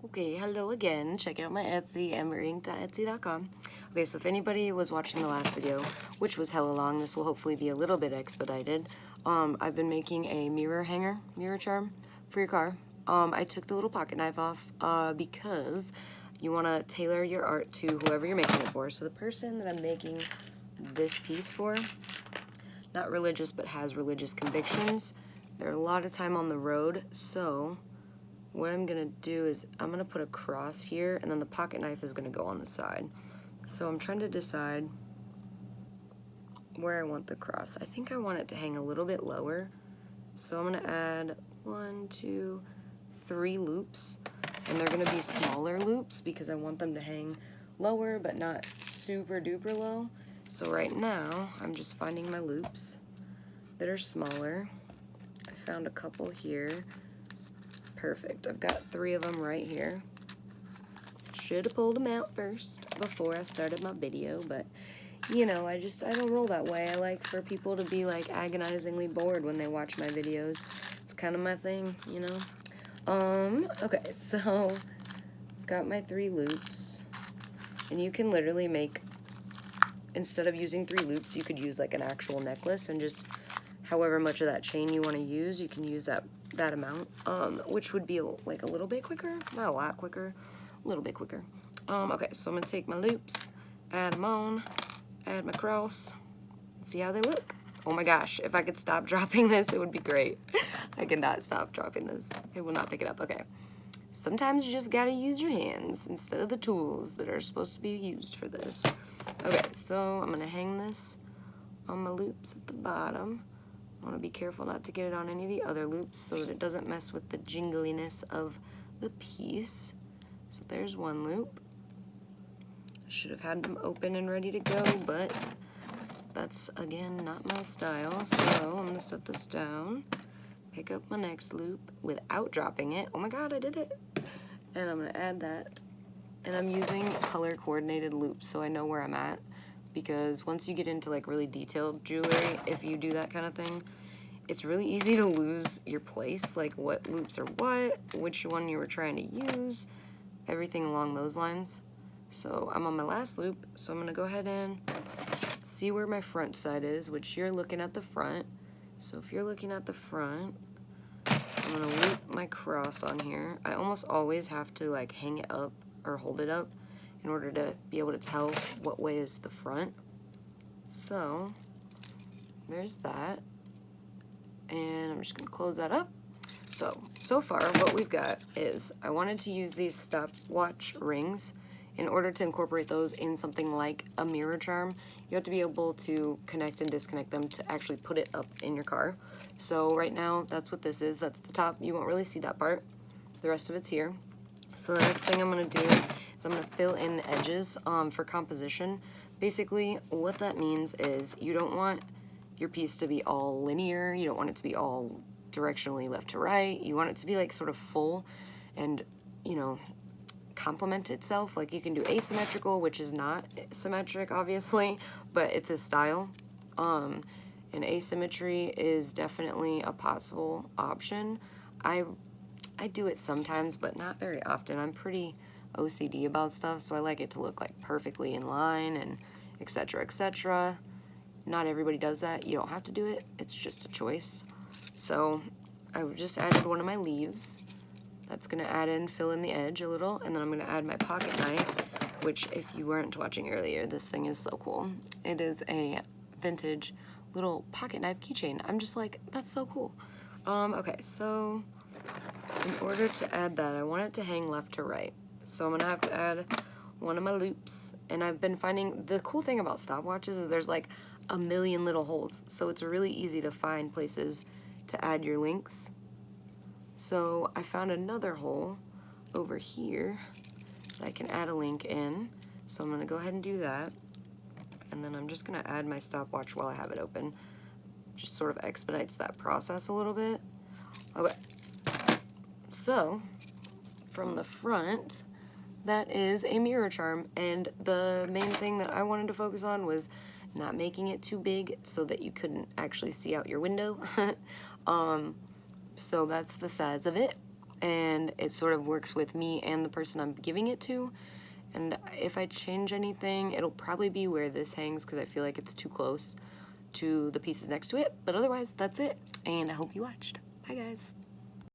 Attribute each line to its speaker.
Speaker 1: Okay, hello again. Check out my Etsy, amberink.etsy.com. Okay, so if anybody was watching the last video, which was hella long, this will hopefully be a little bit expedited. I've been making a mirror hanger, mirror charm for your car. I took the little pocket knife off because you want to tailor your art to whoever you're making it for. So the person that I'm making this piece for, not religious but has religious convictions, they're a lot of time on the road, so what I'm gonna do is I'm gonna put a cross here, and then the pocket knife is gonna go on the side. So I'm trying to decide where I want the cross. I think I want it to hang a little bit lower. So I'm gonna add 1, 2, 3 loops, and they're gonna be smaller loops because I want them to hang lower but not super duper low. So right now, I'm just finding my loops that are smaller. I found a couple here. Perfect. I've got 3 of them right here. Should have pulled them out first before I started my video, but you know, I don't roll that way. I like for people to be like agonizingly bored when they watch my videos. It's kind of my thing, you know. Okay, so I've got my 3 loops, and you can literally make, instead of using 3 loops, you could use like an actual necklace, and just however much of that chain you want to use, you can use that amount, which would be like a little bit quicker, not a lot quicker, a little bit quicker. Okay, so I'm gonna take my loops, add them on, add my cross, and see how they look. Oh my gosh, if I could stop dropping this, it would be great. I cannot stop dropping this. It will not pick it up. Okay. Sometimes you just gotta use your hands instead of the tools that are supposed to be used for this. Okay, so I'm gonna hang this on my loops at the bottom. I want to be careful not to get it on any of the other loops so that it doesn't mess with the jingliness of the piece. So there's one loop. I should have had them open and ready to go, but that's, again, not my style. So I'm going to set this down, pick up my next loop without dropping it. Oh my god, I did it! And I'm going to add that. And I'm using color coordinated loops so I know where I'm at, because once you get into like really detailed jewelry, if you do that kind of thing, it's really easy to lose your place, like what loops are what, which one you were trying to use, everything along those lines. So I'm on my last loop, so I'm gonna go ahead and see where my front side is, which you're looking at the front. So if you're looking at the front, I'm gonna loop my cross on here. I almost always have to like hang it up or hold it up in order to be able to tell what way is the front. So there's that. And I'm just gonna close that up. So far what we've got is, I wanted to use these stopwatch rings. In order to incorporate those in something like a mirror charm, you have to be able to connect and disconnect them to actually put it up in your car. So right now, that's what this is. That's the top. You won't really see that part. The rest of it's here. So the next thing I'm gonna do is I'm gonna fill in the edges for composition. Basically, what that means is you don't want your piece to be all linear. You don't want it to be all directionally left to right. You want it to be like sort of full and, you know, complement itself. Like you can do asymmetrical, which is not symmetric, obviously, but it's a style. And asymmetry is definitely a possible option. I do it sometimes, but not very often. I'm pretty OCD about stuff, so I like it to look like perfectly in line and etc., etc. Not everybody does that. You don't have to do it. It's just a choice. So I just added one of my leaves. That's gonna fill in the edge a little, and then I'm gonna add my pocket knife, which if you weren't watching earlier, this thing is so cool. It is a vintage little pocket knife keychain. I'm just like, that's so cool. Okay, so in order to add that, I want it to hang left to right. So I'm gonna have to add one of my loops, and I've been finding, the cool thing about stopwatches is there's like a million little holes, so it's really easy to find places to add your links. So I found another hole over here that I can add a link in. So I'm gonna go ahead and do that. And then I'm just gonna add my stopwatch while I have it open. Just sort of expedites that process a little bit. Okay, so from the front, that is a mirror charm. And the main thing that I wanted to focus on was not making it too big so that you couldn't actually see out your window. So that's the size of it. and it sort of works with me and the person I'm giving it to. And if I change anything, it'll probably be where this hangs because I feel like it's too close to the pieces next to it. But otherwise, that's it. And I hope you watched. Bye, guys.